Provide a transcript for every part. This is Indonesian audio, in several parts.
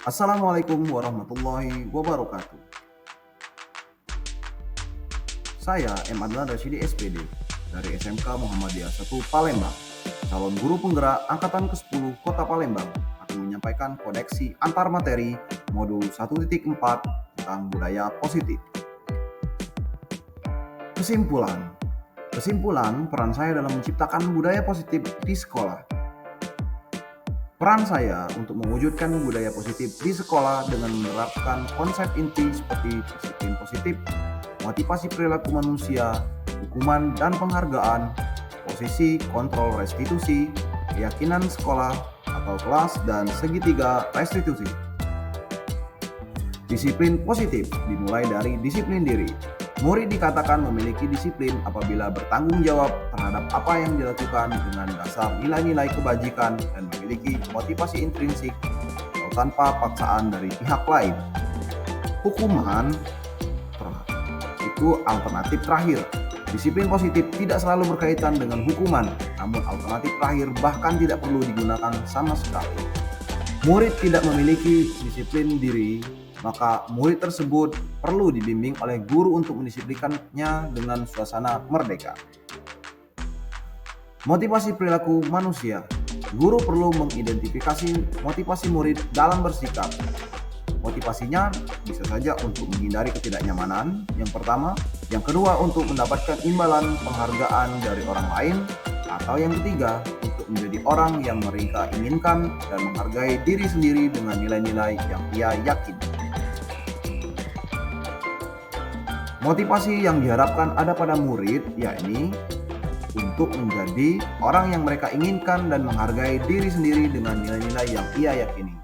Assalamualaikum warahmatullahi wabarakatuh. Saya M. Adnan Rasyidi SPD dari SMK Muhammadiyah 1 Palembang, calon guru penggerak Angkatan ke-10 Kota Palembang akan menyampaikan kodeksi antar materi modul 1.4 tentang budaya positif. Kesimpulan. Kesimpulan peran saya dalam menciptakan budaya positif di sekolah. Peran saya untuk mewujudkan budaya positif di sekolah dengan menerapkan konsep inti seperti disiplin positif, motivasi perilaku manusia, hukuman dan penghargaan, posisi kontrol restitusi, keyakinan sekolah atau kelas, dan segitiga restitusi. Disiplin positif dimulai dari disiplin diri. Murid dikatakan memiliki disiplin apabila bertanggung jawab terhadap apa yang dilakukan dengan dasar nilai-nilai kebajikan dan memiliki motivasi intrinsik atau tanpa paksaan dari pihak lain. Hukuman itu alternatif terakhir. Disiplin positif tidak selalu berkaitan dengan hukuman, namun alternatif terakhir bahkan tidak perlu digunakan sama sekali. Murid tidak memiliki disiplin diri, maka murid tersebut perlu dibimbing oleh guru untuk mendisiplinkannya dengan suasana merdeka. Motivasi perilaku manusia. Guru perlu mengidentifikasi motivasi murid dalam bersikap. Motivasinya bisa saja untuk menghindari ketidaknyamanan, yang pertama. Yang kedua, untuk mendapatkan imbalan penghargaan dari orang lain. Atau yang ketiga, untuk menjadi orang yang mereka inginkan dan menghargai diri sendiri dengan nilai-nilai yang ia yakin. Motivasi yang diharapkan ada pada murid yakni untuk menjadi orang yang mereka inginkan dan menghargai diri sendiri dengan nilai-nilai yang ia yakini.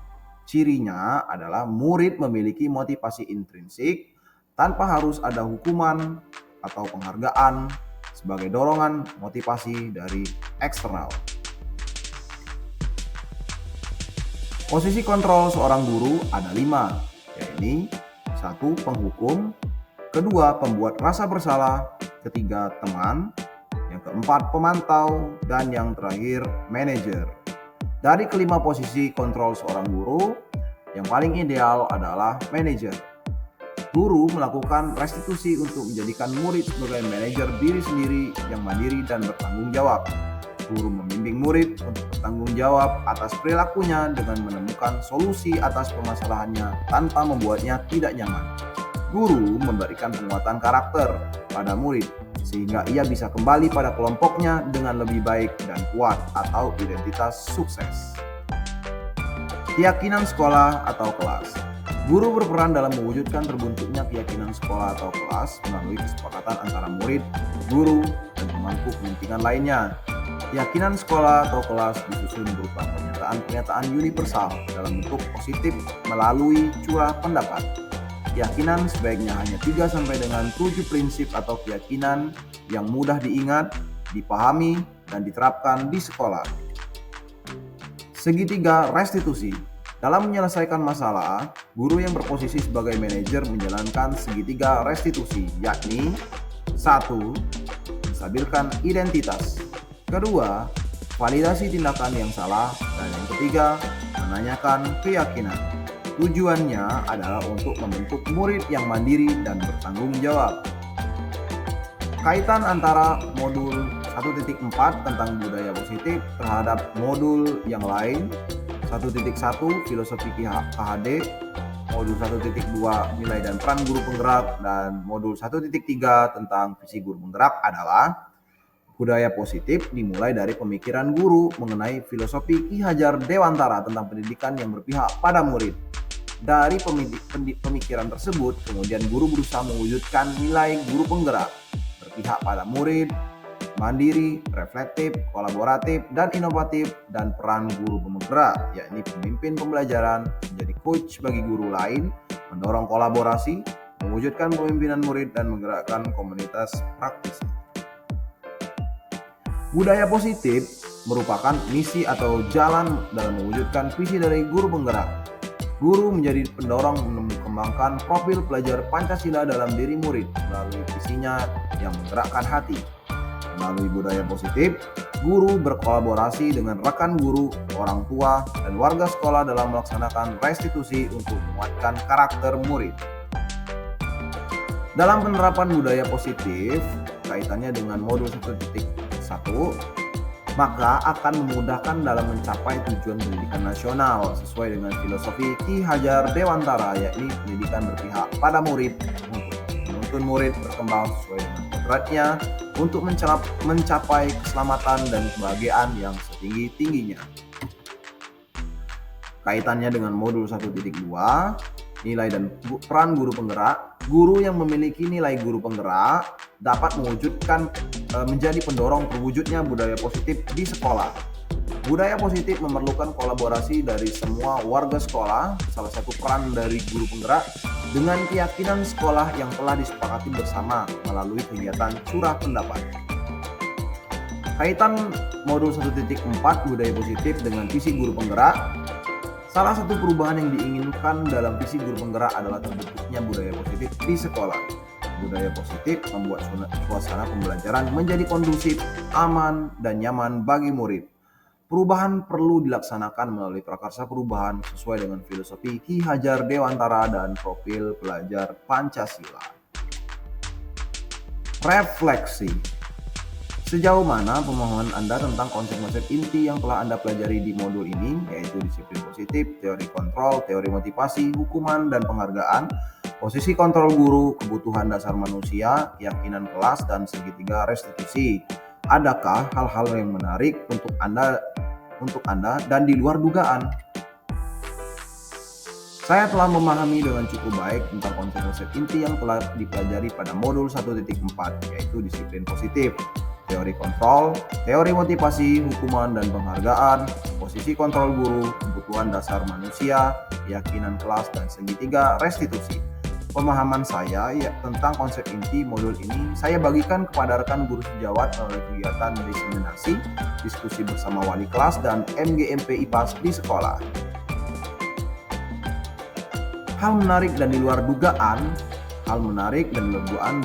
Cirinya adalah murid memiliki motivasi intrinsik tanpa harus ada hukuman atau penghargaan sebagai dorongan motivasi dari eksternal. Posisi kontrol seorang guru ada 5, yakni 1. Penghukum, kedua, pembuat rasa bersalah, ketiga, teman, yang keempat, pemantau, dan yang terakhir, manajer. Dari kelima posisi kontrol seorang guru, yang paling ideal adalah manajer. Guru melakukan restitusi untuk menjadikan murid sebagai manajer diri sendiri yang mandiri dan bertanggung jawab. Guru membimbing murid untuk bertanggung jawab atas perilakunya dengan menemukan solusi atas permasalahannya tanpa membuatnya tidak nyaman. Guru memberikan penguatan karakter pada murid sehingga ia bisa kembali pada kelompoknya dengan lebih baik dan kuat atau identitas sukses. Keyakinan sekolah atau kelas. Guru berperan dalam mewujudkan terbentuknya keyakinan sekolah atau kelas melalui kesepakatan antara murid, guru, dan pemangku kepentingan lainnya. Keyakinan sekolah atau kelas disusun berupa pernyataan-pernyataan universal dalam bentuk positif melalui curah pendapat. Keyakinan sebaiknya hanya 3 sampai dengan 7 prinsip atau keyakinan yang mudah diingat, dipahami, dan diterapkan di sekolah. Segitiga restitusi. Dalam menyelesaikan masalah, guru yang berposisi sebagai manajer menjalankan segitiga restitusi, yakni 1. Menstabilkan identitas, kedua, validasi tindakan yang salah, dan yang ketiga, menanyakan keyakinan. Tujuannya adalah untuk membentuk murid yang mandiri dan bertanggung jawab. Kaitan antara modul 1.4 tentang budaya positif terhadap modul yang lain, 1.1 filosofi KHD, modul 1.2 nilai dan peran guru penggerak, dan modul 1.3 tentang visi guru penggerak adalah budaya positif dimulai dari pemikiran guru mengenai filosofi Ki Hajar Dewantara tentang pendidikan yang berpihak pada murid. Dari pemikiran tersebut, kemudian guru berusaha mewujudkan nilai guru penggerak, berpihak pada murid, mandiri, reflektif, kolaboratif, dan inovatif, dan peran guru penggerak, yakni pemimpin pembelajaran, menjadi coach bagi guru lain, mendorong kolaborasi, mewujudkan pemimpinan murid, dan menggerakkan komunitas praktis. Budaya positif merupakan misi atau jalan dalam mewujudkan visi dari guru penggerak. Guru menjadi pendorong mengembangkan profil pelajar Pancasila dalam diri murid melalui visinya yang menggerakkan hati. Melalui budaya positif, Guru berkolaborasi dengan rekan guru, orang tua, dan warga sekolah dalam melaksanakan restitusi untuk menguatkan karakter murid. Dalam penerapan budaya positif, kaitannya dengan modul 1.1, maka akan memudahkan dalam mencapai tujuan pendidikan nasional sesuai dengan filosofi Ki Hajar Dewantara, yakni pendidikan berpihak pada murid untuk menuntun murid berkembang sesuai dengan kodratnya untuk mencapai keselamatan dan kebahagiaan yang setinggi-tingginya. Kaitannya dengan modul 1.2, nilai dan peran guru penggerak. Guru yang memiliki nilai guru penggerak dapat menjadi pendorong terwujudnya budaya positif di sekolah. Budaya positif memerlukan kolaborasi dari semua warga sekolah. Salah satu peran dari guru penggerak dengan keyakinan sekolah yang telah disepakati bersama melalui kegiatan curah pendapat. Kaitan modul 1.4 budaya positif dengan visi guru penggerak. Salah satu perubahan yang diinginkan dalam visi guru penggerak adalah terbentuknya budaya positif di sekolah. Budaya positif membuat suasana pembelajaran menjadi kondusif, aman, dan nyaman bagi murid. Perubahan perlu dilaksanakan melalui prakarsa perubahan sesuai dengan filosofi Ki Hajar Dewantara dan profil pelajar Pancasila. Refleksi. Sejauh mana pemahaman Anda tentang konsep-konsep inti yang telah Anda pelajari di modul ini, yaitu disiplin positif, teori kontrol, teori motivasi, hukuman, dan penghargaan, posisi kontrol guru, kebutuhan dasar manusia, keyakinan kelas, dan segitiga restitusi? Adakah hal-hal yang menarik untuk Anda dan di luar dugaan? Saya telah memahami dengan cukup baik tentang konsep-konsep inti yang telah dipelajari pada modul 1.4, yaitu disiplin positif, teori kontrol, teori motivasi, hukuman, dan penghargaan, posisi kontrol guru, kebutuhan dasar manusia, keyakinan kelas, dan segitiga restitusi. Pemahaman saya tentang konsep inti modul ini saya bagikan kepada rekan guru sejawat melalui kegiatan diseminasi, diskusi bersama wali kelas, dan MGMP IPAS di sekolah. Hal menarik dan di luar dugaan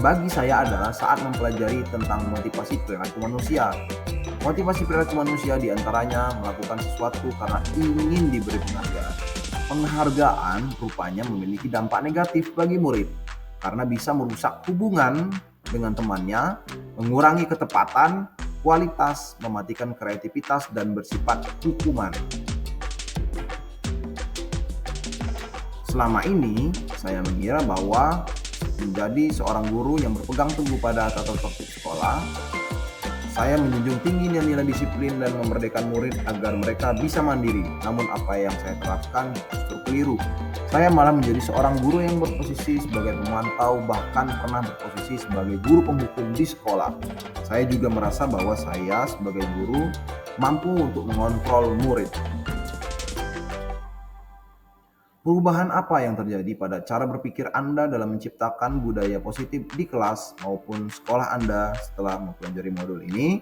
bagi saya adalah saat mempelajari tentang motivasi perilaku manusia. Motivasi perilaku manusia diantaranya melakukan sesuatu karena ingin diberi penghargaan. Penghargaan rupanya memiliki dampak negatif bagi murid karena bisa merusak hubungan dengan temannya, mengurangi ketepatan, kualitas, mematikan kreativitas, dan bersifat hukuman. Selama ini, saya mengira bahwa menjadi seorang guru yang berpegang teguh pada tata tertib sekolah, saya menjunjung tinggi nilai disiplin dan memerdekakan murid agar mereka bisa mandiri. Namun apa yang saya terapkan justru keliru. Saya malah menjadi seorang guru yang berposisi sebagai pemantau, bahkan pernah berposisi sebagai guru penghukum di sekolah. Saya juga merasa bahwa saya sebagai guru mampu untuk mengontrol murid. Perubahan apa yang terjadi pada cara berpikir Anda dalam menciptakan budaya positif di kelas maupun sekolah Anda setelah mempelajari modul ini?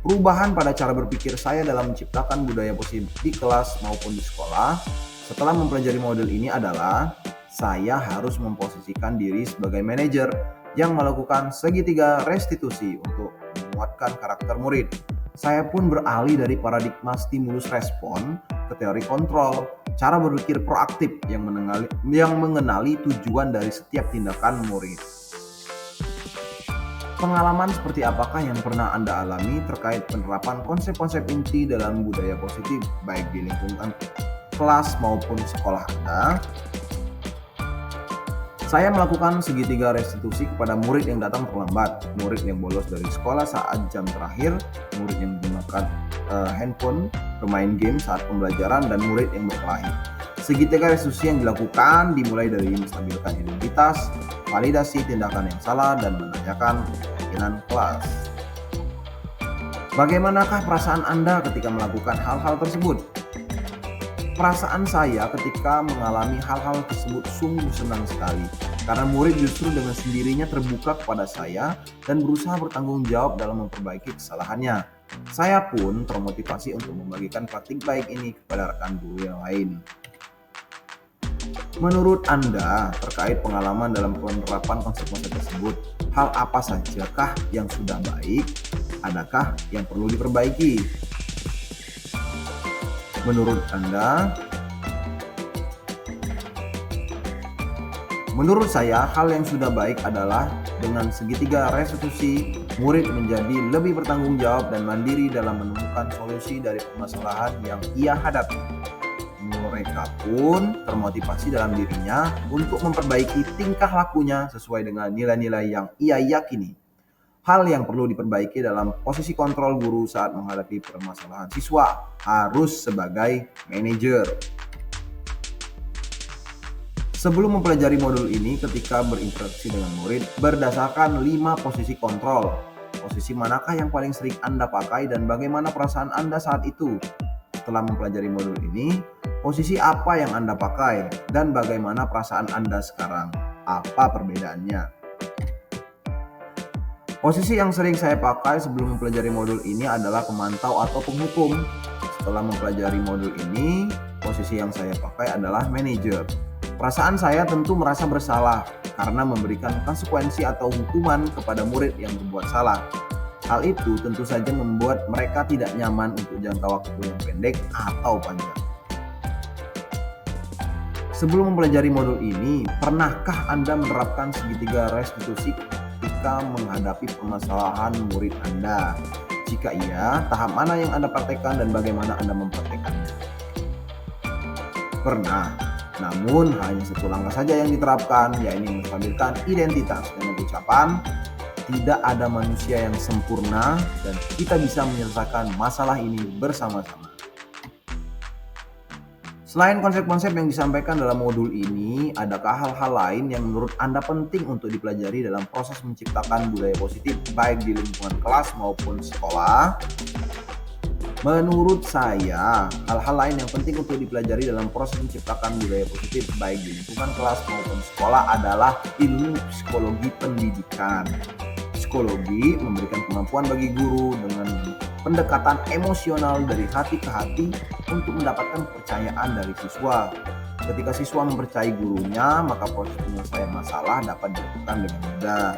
Perubahan pada cara berpikir saya dalam menciptakan budaya positif di kelas maupun di sekolah setelah mempelajari modul ini adalah saya harus memposisikan diri sebagai manajer yang melakukan segitiga restitusi untuk menguatkan karakter murid. Saya pun beralih dari paradigma stimulus respon ke teori kontrol, cara berpikir proaktif yang mengenali tujuan dari setiap tindakan murid. Pengalaman seperti apakah yang pernah Anda alami terkait penerapan konsep-konsep inti dalam budaya positif baik di lingkungan kelas maupun sekolah Anda? Saya melakukan segitiga restitusi kepada murid yang datang terlambat, murid yang bolos dari sekolah saat jam terakhir, murid yang menggunakan handphone, bermain game saat pembelajaran, dan murid yang berkelahi. Segitiga restitusi yang dilakukan dimulai dari menstabilkan identitas, validasi tindakan yang salah, dan menanyakan keyakinan kelas. Bagaimanakah perasaan Anda ketika melakukan hal-hal tersebut? Perasaan saya ketika mengalami hal-hal tersebut sungguh senang sekali karena murid justru dengan sendirinya terbuka kepada saya dan berusaha bertanggung jawab dalam memperbaiki kesalahannya. Saya pun termotivasi untuk membagikan praktik baik ini kepada rekan guru yang lain. Menurut Anda, terkait pengalaman dalam penerapan konsep-konsep tersebut, hal apa sajakah yang sudah baik Adakah yang perlu diperbaiki? Menurut Anda? Menurut saya, hal yang sudah baik adalah dengan segitiga restitusi, murid menjadi lebih bertanggung jawab dan mandiri dalam menemukan solusi dari permasalahan yang ia hadapi. Mereka pun termotivasi dalam dirinya untuk memperbaiki tingkah lakunya sesuai dengan nilai-nilai yang ia yakini. Hal yang perlu diperbaiki dalam posisi kontrol guru saat menghadapi permasalahan siswa harus sebagai manajer. Sebelum mempelajari modul ini, ketika berinteraksi dengan murid, berdasarkan 5 posisi kontrol. Posisi manakah yang paling sering Anda pakai dan bagaimana perasaan Anda saat itu? Setelah mempelajari modul ini, posisi apa yang Anda pakai dan bagaimana perasaan Anda sekarang? Apa perbedaannya? Posisi yang sering saya pakai sebelum mempelajari modul ini adalah pemantau atau penghukum. Setelah mempelajari modul ini, posisi yang saya pakai adalah manajer. Perasaan saya tentu merasa bersalah karena memberikan konsekuensi atau hukuman kepada murid yang berbuat salah. Hal itu tentu saja membuat mereka tidak nyaman untuk jangka waktu yang pendek atau panjang. Sebelum mempelajari modul ini, pernahkah Anda menerapkan segitiga restitusi ketika menghadapi permasalahan murid Anda? Jika iya, tahap mana yang Anda praktekkan dan bagaimana Anda mempraktekannya? Pernah. Namun hanya satu langkah saja yang diterapkan, yaitu menstabilkan identitas dengan ucapan tidak ada manusia yang sempurna dan kita bisa menyelesaikan masalah ini bersama-sama. Selain konsep-konsep yang disampaikan dalam modul ini, adakah hal-hal lain yang menurut Anda penting untuk dipelajari dalam proses menciptakan budaya positif baik di lingkungan kelas maupun sekolah? Menurut saya, hal-hal lain yang penting untuk dipelajari dalam proses menciptakan budaya positif baik di lingkungan kelas maupun sekolah adalah ilmu psikologi pendidikan. Psikologi memberikan kemampuan bagi guru dengan pendekatan emosional dari hati ke hati untuk mendapatkan kepercayaan dari siswa. Ketika siswa mempercayai gurunya, maka proses penyelesaian masalah dapat dilakukan dengan mudah.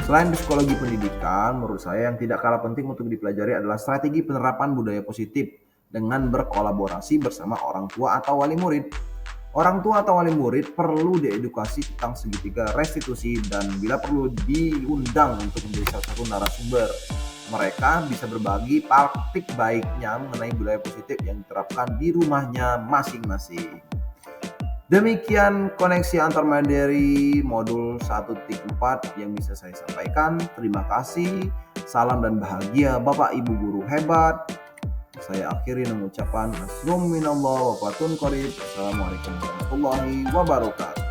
Selain psikologi pendidikan, menurut saya yang tidak kalah penting untuk dipelajari adalah strategi penerapan budaya positif dengan berkolaborasi bersama orang tua atau wali murid. Orang tua atau wali murid perlu diedukasi tentang segitiga restitusi dan bila perlu diundang untuk menjadi salah satu narasumber. Mereka bisa berbagi praktik baiknya mengenai budaya positif yang diterapkan di rumahnya masing-masing. Demikian koneksi antar materi modul 1.4 yang bisa saya sampaikan. Terima kasih. Salam dan bahagia Bapak Ibu guru hebat. Saya akhiri dengan ucapan Assalamualaikum warahmatullahi wabarakatuh.